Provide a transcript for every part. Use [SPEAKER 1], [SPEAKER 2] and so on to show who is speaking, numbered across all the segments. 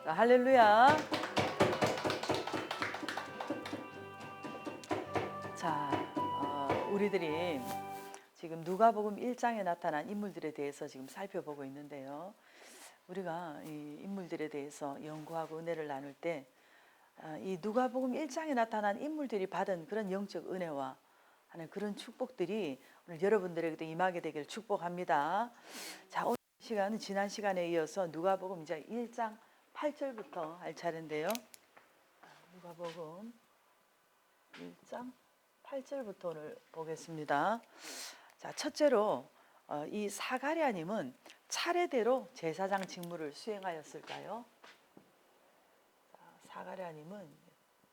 [SPEAKER 1] 자, 할렐루야. 자, 우리들이 지금 누가복음 1장에 나타난 인물들에 대해서 지금 살펴보고 있는데요. 우리가 이 인물들에 대해서 연구하고 은혜를 나눌 때 이 누가복음 1장에 나타난 인물들이 받은 그런 영적 은혜와 하는 그런 축복들이 오늘 여러분들에게도 임하게 되길 축복합니다. 자, 오늘 시간은 지난 시간에 이어서 누가복음 이제 1장 8절부터 할 차례인데요. 누가복음 1장 8절부터 오늘 보겠습니다. 자, 첫째로 이 사가랴님은 차례대로 제사장 직무를 수행하였을까요? 사가랴님은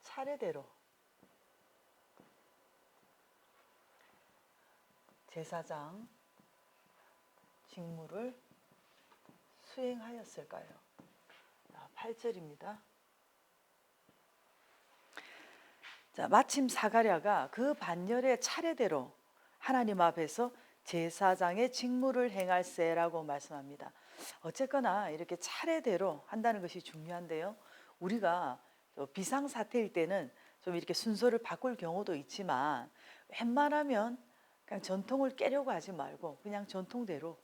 [SPEAKER 1] 차례대로 제사장 직무를 수행하였을까요? 8절입니다. 자, 마침 사가랴가 그 반열의 차례대로 하나님 앞에서 제사장의 직무를 행할세라고 말씀합니다. 어쨌거나 이렇게 차례대로 한다는 것이 중요한데요. 우리가 비상사태일 때는 좀 이렇게 순서를 바꿀 경우도 있지만 웬만하면 그냥 전통을 깨려고 하지 말고 그냥 전통대로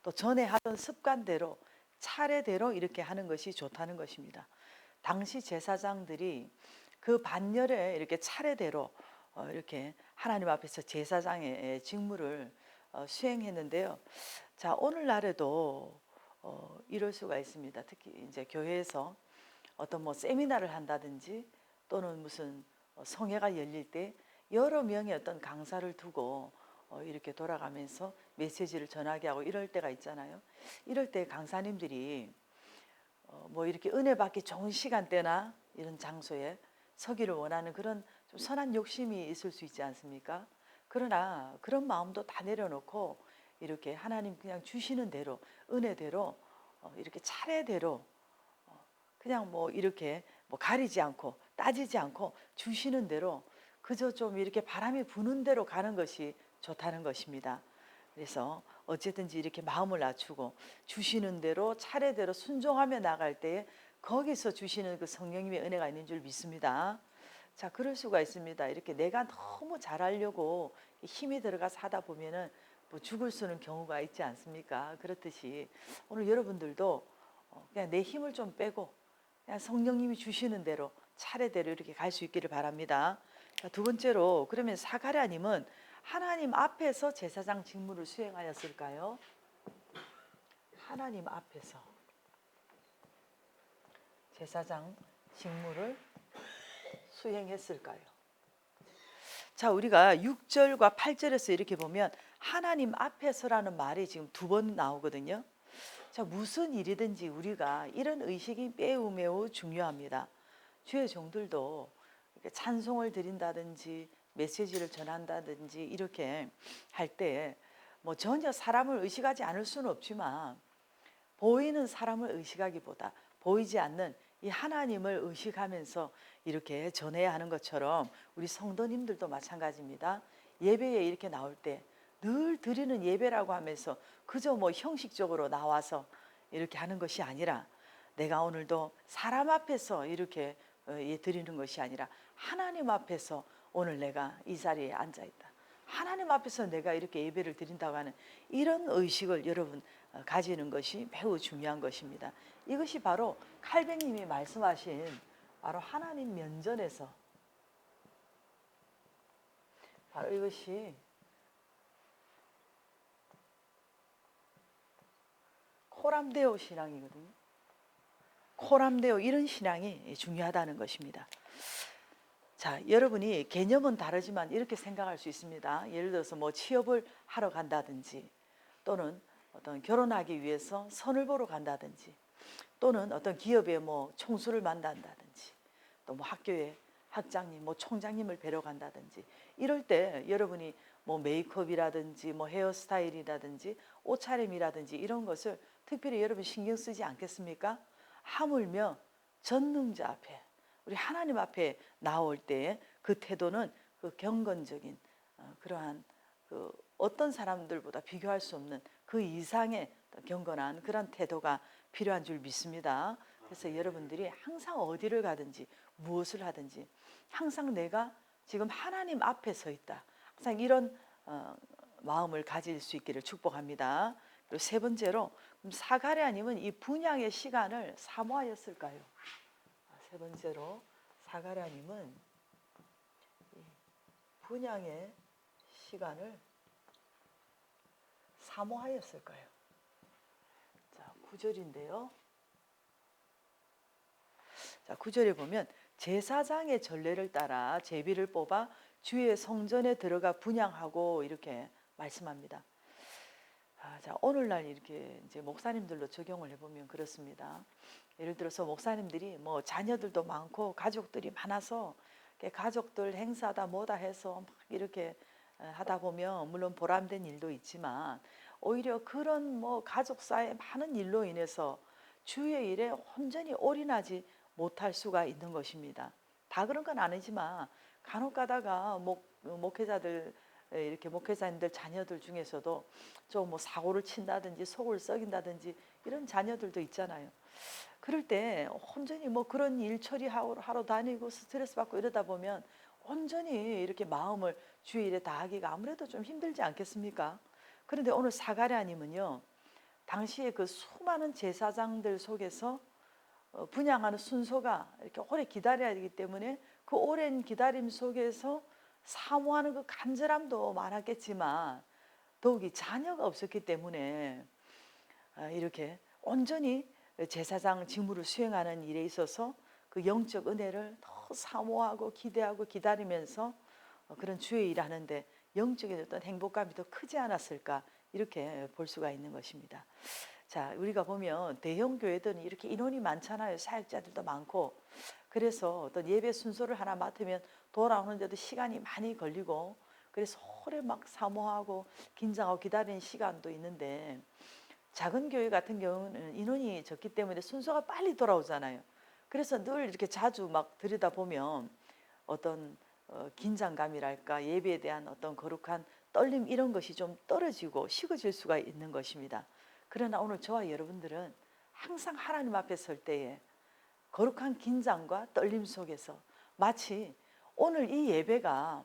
[SPEAKER 1] 또 전에 하던 습관대로 차례대로 이렇게 하는 것이 좋다는 것입니다. 당시 제사장들이 그 반열에 이렇게 차례대로 이렇게 하나님 앞에서 제사장의 직무를 수행했는데요. 자, 오늘날에도 이럴 수가 있습니다. 특히 이제 교회에서 어떤 뭐 세미나를 한다든지 또는 무슨 성회가 열릴 때 여러 명의 어떤 강사를 두고 이렇게 돌아가면서 메시지를 전하게 하고 이럴 때가 있잖아요. 이럴 때 강사님들이 뭐 이렇게 은혜 받기 좋은 시간대나 이런 장소에 서기를 원하는 그런 좀 선한 욕심이 있을 수 있지 않습니까? 그러나 그런 마음도 다 내려놓고 이렇게 하나님 그냥 주시는 대로 은혜대로 이렇게 차례대로 그냥 뭐 이렇게 뭐 가리지 않고 따지지 않고 주시는 대로 그저 좀 이렇게 바람이 부는 대로 가는 것이 좋다는 것입니다. 그래서 어쨌든지 이렇게 마음을 낮추고 주시는 대로 차례대로 순종하며 나갈 때에 거기서 주시는 그 성령님의 은혜가 있는 줄 믿습니다. 자, 그럴 수가 있습니다. 이렇게 내가 너무 잘하려고 힘이 들어가서 하다 보면은 뭐 죽을 수는 경우가 있지 않습니까? 그렇듯이 오늘 여러분들도 그냥 내 힘을 좀 빼고 그냥 성령님이 주시는 대로 차례대로 이렇게 갈 수 있기를 바랍니다. 자, 두 번째로 그러면 사가랴님은 하나님 앞에서 제사장 직무를 수행하였을까요? 하나님 앞에서 제사장 직무를 수행했을까요? 자, 우리가 6절과 8절에서 이렇게 보면 하나님 앞에서라는 말이 지금 두 번 나오거든요. 자, 무슨 일이든지 우리가 이런 의식이 매우 중요합니다. 주의 종들도 이렇게 찬송을 드린다든지 메시지를 전한다든지 이렇게 할 때 뭐 전혀 사람을 의식하지 않을 수는 없지만 보이는 사람을 의식하기보다 보이지 않는 이 하나님을 의식하면서 이렇게 전해야 하는 것처럼 우리 성도님들도 마찬가지입니다. 예배에 이렇게 나올 때 늘 드리는 예배라고 하면서 그저 뭐 형식적으로 나와서 이렇게 하는 것이 아니라 내가 오늘도 사람 앞에서 이렇게 드리는 것이 아니라 하나님 앞에서 오늘 내가 이 자리에 앉아 있다. 하나님 앞에서 내가 이렇게 예배를 드린다고 하는 이런 의식을 여러분 가지는 것이 매우 중요한 것입니다. 이것이 바로 칼뱅님이 말씀하신 바로 하나님 면전에서 바로 이것이 코람데오 신앙이거든요. 코람데오 이런 신앙이 중요하다는 것입니다. 자, 여러분이 개념은 다르지만 이렇게 생각할 수 있습니다. 예를 들어서 뭐 취업을 하러 간다든지 또는 어떤 결혼하기 위해서 선을 보러 간다든지 또는 어떤 기업에 뭐 총수를 만난다든지 또 뭐 학교에 학장님 뭐 총장님을 뵈러 간다든지 이럴 때 여러분이 뭐 메이크업이라든지 뭐 헤어스타일이라든지 옷차림이라든지 이런 것을 특별히 여러분 신경 쓰지 않겠습니까? 하물며 전능자 앞에 우리 하나님 앞에 나올 때 그 태도는 그 경건적인 그러한 그 어떤 사람들보다 비교할 수 없는 그 이상의 경건한 그런 태도가 필요한 줄 믿습니다. 그래서 여러분들이 항상 어디를 가든지 무엇을 하든지 항상 내가 지금 하나님 앞에 서 있다. 항상 이런 마음을 가질 수 있기를 축복합니다. 그리고 세 번째로 사가랴님은 이 분향의 시간을 사모하였을까요? 세 번째로 사가랴님은 분향의 시간을 사모하였을까요? 자, 9절인데요. 자, 9절에 보면 제사장의 전례를 따라 제비를 뽑아 주의 성전에 들어가 분향하고 이렇게 말씀합니다. 자, 오늘날 이렇게 이제 목사님들로 적용을 해보면 그렇습니다. 예를 들어서 목사님들이 뭐 자녀들도 많고 가족들이 많아서 가족들 행사다 뭐다 해서 막 이렇게 하다 보면 물론 보람된 일도 있지만 오히려 그런 뭐 가족사의 많은 일로 인해서 주의 일에 온전히 올인하지 못할 수가 있는 것입니다. 다 그런 건 아니지만 간혹 가다가 목회자들 이렇게 목회자님들 자녀들 중에서도 좀 뭐 사고를 친다든지 속을 썩인다든지 이런 자녀들도 있잖아요. 그럴 때 온전히 뭐 그런 일 처리하러 다니고 스트레스 받고 이러다 보면 온전히 이렇게 마음을 주의 일에 다하기가 아무래도 좀 힘들지 않겠습니까? 그런데 오늘 사가랴님은요, 당시에 그 수많은 제사장들 속에서 분향하는 순서가 이렇게 오래 기다려야 되기 때문에 그 오랜 기다림 속에서 사모하는 그 간절함도 많았겠지만 더욱이 자녀가 없었기 때문에 이렇게 온전히 제사장 직무를 수행하는 일에 있어서 그 영적 은혜를 더 사모하고 기대하고 기다리면서 그런 주의 일을 하는데 영적인 어떤 행복감이 더 크지 않았을까 이렇게 볼 수가 있는 것입니다. 자, 우리가 보면 대형 교회들은 이렇게 인원이 많잖아요. 사역자들도 많고. 그래서 어떤 예배 순서를 하나 맡으면 돌아오는데도 시간이 많이 걸리고 그래서 오래 막 사모하고 긴장하고 기다리는 시간도 있는데 작은 교회 같은 경우는 인원이 적기 때문에 순서가 빨리 돌아오잖아요. 그래서 늘 이렇게 자주 막 들여다보면 어떤 긴장감이랄까 예배에 대한 어떤 거룩한 떨림 이런 것이 좀 떨어지고 식어질 수가 있는 것입니다. 그러나 오늘 저와 여러분들은 항상 하나님 앞에 설 때에 거룩한 긴장과 떨림 속에서 마치 오늘 이 예배가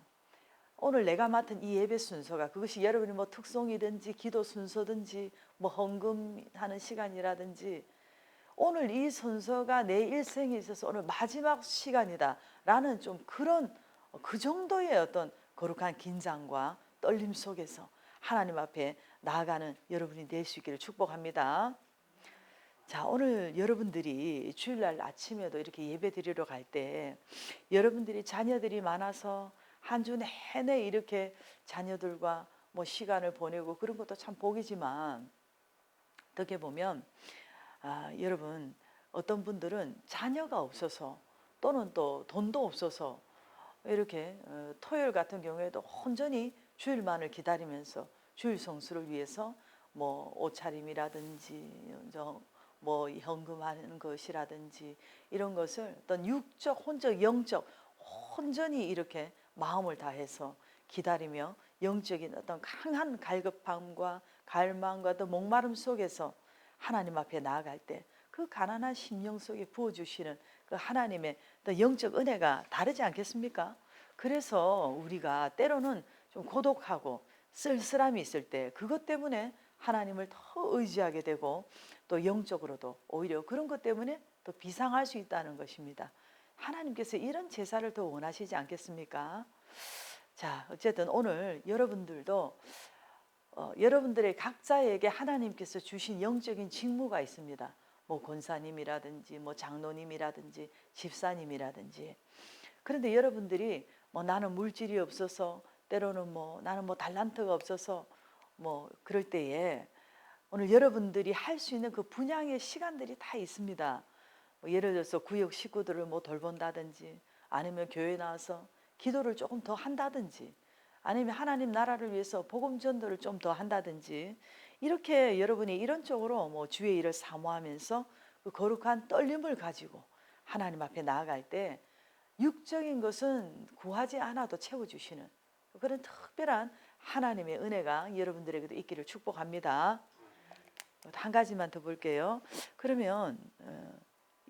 [SPEAKER 1] 오늘 내가 맡은 이 예배 순서가 그것이 여러분이 뭐 특송이든지 기도 순서든지 뭐 헌금하는 시간이라든지 오늘 이 순서가 내 일생에 있어서 오늘 마지막 시간이다라는 좀 그런 그 정도의 어떤 거룩한 긴장과 떨림 속에서 하나님 앞에 나아가는 여러분이 될 수 있기를 축복합니다. 자, 오늘 여러분들이 주일날 아침에도 이렇게 예배 드리러 갈 때 여러분들이 자녀들이 많아서 한 주 내내 이렇게 자녀들과 뭐 시간을 보내고 그런 것도 참 복이지만 어떻게 보면 여러분 어떤 분들은 자녀가 없어서 또는 또 돈도 없어서 이렇게 토요일 같은 경우에도 온전히 주일만을 기다리면서 주일 성수를 위해서 뭐 옷차림이라든지 뭐 현금하는 것이라든지 이런 것을 어떤 육적, 혼적, 영적 온전히 이렇게 마음을 다해서 기다리며 영적인 어떤 강한 갈급함과 갈망과 또 목마름 속에서 하나님 앞에 나아갈 때 그 가난한 심령 속에 부어주시는 그 하나님의 또 영적 은혜가 다르지 않겠습니까? 그래서 우리가 때로는 좀 고독하고 쓸쓸함이 있을 때 그것 때문에 하나님을 더 의지하게 되고 또 영적으로도 오히려 그런 것 때문에 또 비상할 수 있다는 것입니다. 하나님께서 이런 제사를 더 원하시지 않겠습니까? 자, 어쨌든 오늘 여러분들도 여러분들의 각자에게 하나님께서 주신 영적인 직무가 있습니다. 뭐 권사님이라든지 뭐 장로님이라든지 집사님이라든지. 그런데 여러분들이 뭐 나는 물질이 없어서 때로는 뭐 나는 뭐 달란트가 없어서 뭐 그럴 때에 오늘 여러분들이 할 수 있는 그 분양의 시간들이 다 있습니다. 뭐 예를 들어서 구역 식구들을 뭐 돌본다든지 아니면 교회 나와서 기도를 조금 더 한다든지 아니면 하나님 나라를 위해서 복음 전도를 좀 더 한다든지 이렇게 여러분이 이런 쪽으로 뭐 주의 일을 사모하면서 그 거룩한 떨림을 가지고 하나님 앞에 나아갈 때 육적인 것은 구하지 않아도 채워주시는 그런 특별한 하나님의 은혜가 여러분들에게도 있기를 축복합니다. 한 가지만 더 볼게요. 그러면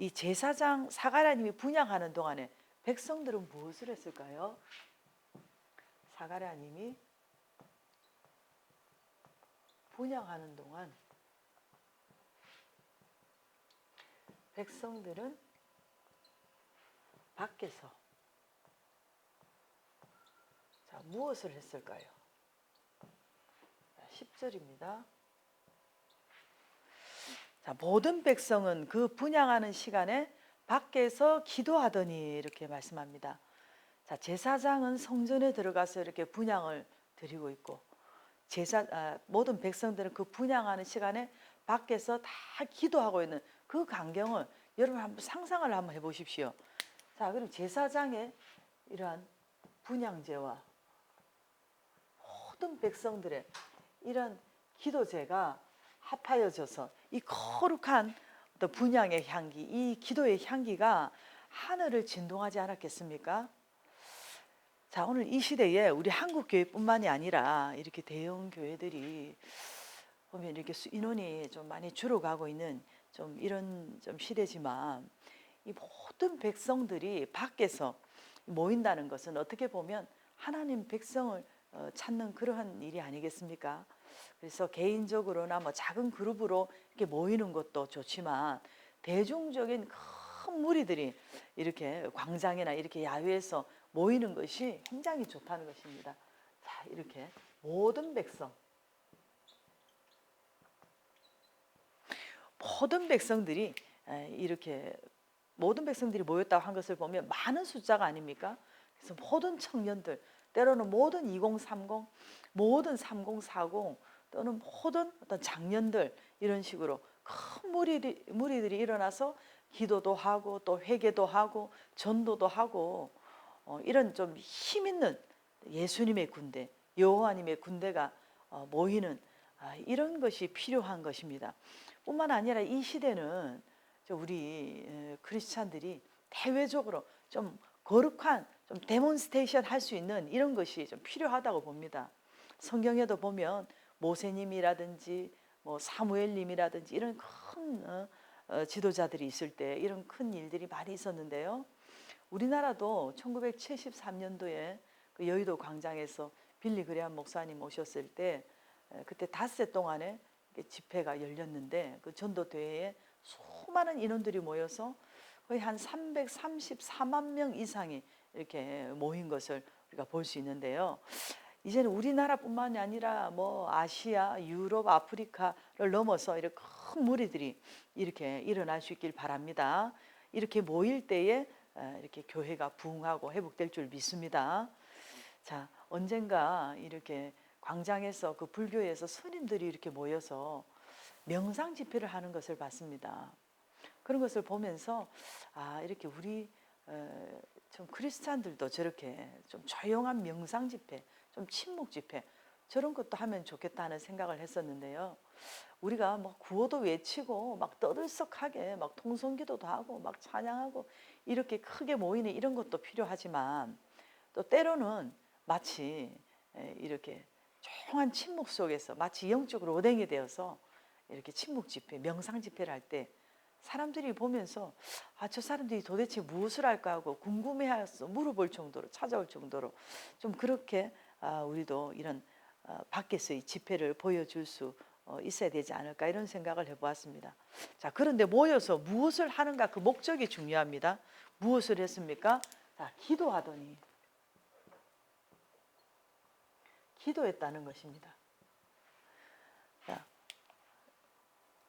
[SPEAKER 1] 이 제사장 사가랴님이 분향하는 동안에 백성들은 무엇을 했을까요? 사가랴님이 분향하는 동안 백성들은 밖에서 무엇을 했을까요? 10절입니다. 모든 백성은 그 분향하는 시간에 밖에서 기도하더니 이렇게 말씀합니다. 제사장은 성전에 들어가서 이렇게 분향을 드리고 있고 모든 백성들은 그 분향하는 시간에 밖에서 다 기도하고 있는 그 광경을 여러분 한번 상상을 한번 해보십시오. 그리고 제사장의 이러한 분향제와 모든 백성들의 이런 기도제가 합하여져서 이 거룩한 어떤 분향의 향기, 이 기도의 향기가 하늘을 진동하지 않았겠습니까? 오늘 이 시대에 우리 한국 교회뿐만이 아니라 이렇게 대형 교회들이 보면 이렇게 인원이 좀 많이 줄어가고 있는 좀 이런 좀 시대지만 이 모든 백성들이 밖에서 모인다는 것은 어떻게 보면 하나님 백성을 찾는 그러한 일이 아니겠습니까? 그래서 개인적으로나 뭐 작은 그룹으로 이렇게 모이는 것도 좋지만 대중적인 큰 무리들이 이렇게 광장이나 이렇게 야외에서 모이는 것이 굉장히 좋다는 것입니다. 이렇게 모든 백성들이 이렇게 모든 백성들이 모였다고 한 것을 보면 많은 숫자가 아닙니까? 그래서 모든 청년들, 때로는 모든 2030, 모든 3040 또는 모든 어떤 장년들 이런 식으로 큰 무리들이 일어나서 기도도 하고 또 회개도 하고 전도도 하고 이런 좀 힘 있는 예수님의 군대, 여호와님의 군대가 모이는 이런 것이 필요한 것입니다. 뿐만 아니라 이 시대는 우리 크리스찬들이 대외적으로 좀 거룩한 좀 데몬스테이션 할 수 있는 이런 것이 좀 필요하다고 봅니다. 성경에도 보면 모세님이라든지 뭐 사무엘님이라든지 이런 큰 지도자들이 있을 때 이런 큰 일들이 많이 있었는데요. 우리나라도 1973년도에 그 여의도 광장에서 빌리 그레함 목사님 오셨을 때 그때 닷새 동안에 집회가 열렸는데 그 전도대회에 수많은 인원들이 모여서 거의 한 334만 명 이상이 이렇게 모인 것을 우리가 볼 수 있는데요. 이제는 우리나라뿐만이 아니라 뭐 아시아, 유럽, 아프리카를 넘어서 이렇게 큰 무리들이 이렇게 일어날 수 있길 바랍니다. 이렇게 모일 때에 이렇게 교회가 부흥하고 회복될 줄 믿습니다. 언젠가 이렇게 광장에서 그 불교에서 스님들이 이렇게 모여서 명상 집회를 하는 것을 봤습니다. 그런 것을 보면서 이렇게 우리 좀 크리스찬들도 저렇게 좀 조용한 명상 집회, 좀 침묵 집회 저런 것도 하면 좋겠다는 생각을 했었는데요. 우리가 막 구호도 외치고 막 떠들썩하게 막 통성기도도 하고 막 찬양하고 이렇게 크게 모이는 이런 것도 필요하지만 또 때로는 마치 이렇게 조용한 침묵 속에서 마치 영적으로 오뎅이 되어서 이렇게 침묵 집회, 명상 집회를 할 때 사람들이 보면서 저 사람들이 도대체 무엇을 할까 하고 궁금해해서 물어볼 정도로 찾아올 정도로 좀 그렇게 우리도 이런 밖에서의 집회를 보여줄 수 있어야 되지 않을까 이런 생각을 해보았습니다. 그런데 모여서 무엇을 하는가 그 목적이 중요합니다. 무엇을 했습니까? 기도하더니 기도했다는 것입니다.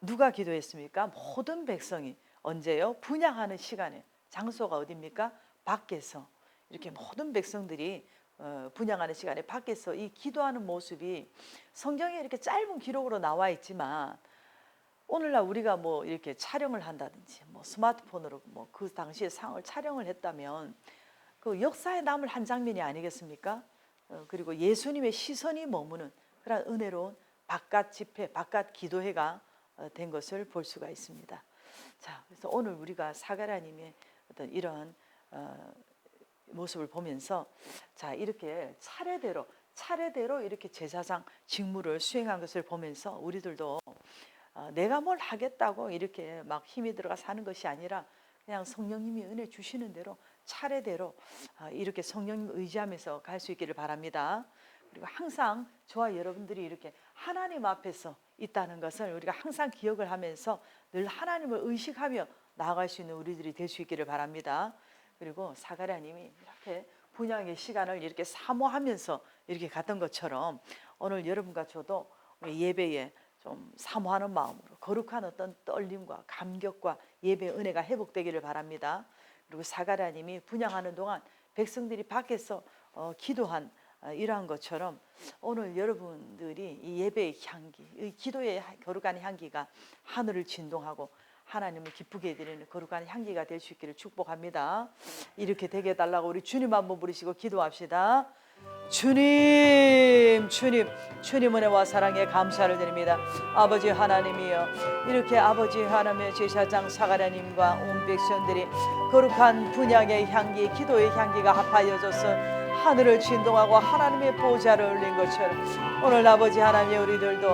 [SPEAKER 1] 누가 기도했습니까? 모든 백성이 언제요? 분향하는 시간에. 장소가 어디입니까? 밖에서 이렇게 모든 백성들이 분향하는 시간에 밖에서 이 기도하는 모습이 성경에 이렇게 짧은 기록으로 나와 있지만 오늘날 우리가 뭐 이렇게 촬영을 한다든지 뭐 스마트폰으로 뭐 그 당시의 상황을 촬영을 했다면 그 역사에 남을 한 장면이 아니겠습니까? 그리고 예수님의 시선이 머무는 그런 은혜로운 바깥 집회, 바깥 기도회가 된 것을 볼 수가 있습니다. 그래서 오늘 우리가 사가랴님의 어떤 이런 모습을 보면서 이렇게 차례대로 이렇게 제사장 직무를 수행한 것을 보면서 우리들도 내가 뭘 하겠다고 이렇게 막 힘이 들어가 사는 것이 아니라 그냥 성령님이 은혜 주시는 대로 차례대로 이렇게 성령님 의지하면서 갈 수 있기를 바랍니다. 그리고 항상 저와 여러분들이 이렇게 하나님 앞에서 있다는 것을 우리가 항상 기억을 하면서 늘 하나님을 의식하며 나아갈 수 있는 우리들이 될 수 있기를 바랍니다. 그리고 사가랴님이 이렇게 분양의 시간을 이렇게 사모하면서 이렇게 갔던 것처럼 오늘 여러분과 저도 우리 예배에 좀 사모하는 마음으로 거룩한 어떤 떨림과 감격과 예배의 은혜가 회복되기를 바랍니다. 그리고 사가랴님이 분향하는 동안 백성들이 밖에서 기도한 이러한 것처럼 오늘 여러분들이 이 예배의 향기, 이 기도의 거룩한 향기가 하늘을 진동하고 하나님을 기쁘게 해드리는 거룩한 향기가 될 수 있기를 축복합니다. 이렇게 되게 해달라고 우리 주님 한번 부르시고 기도합시다. 주님, 주님, 주님 은혜와 사랑에 감사를 드립니다. 아버지 하나님이여, 이렇게 아버지 하나님의 제사장 사가랴님과 온 백성들이 거룩한 분향의 향기, 기도의 향기가 합하여져서 하늘을 진동하고 하나님의 보좌를 올린 것처럼 오늘 아버지 하나님의 우리들도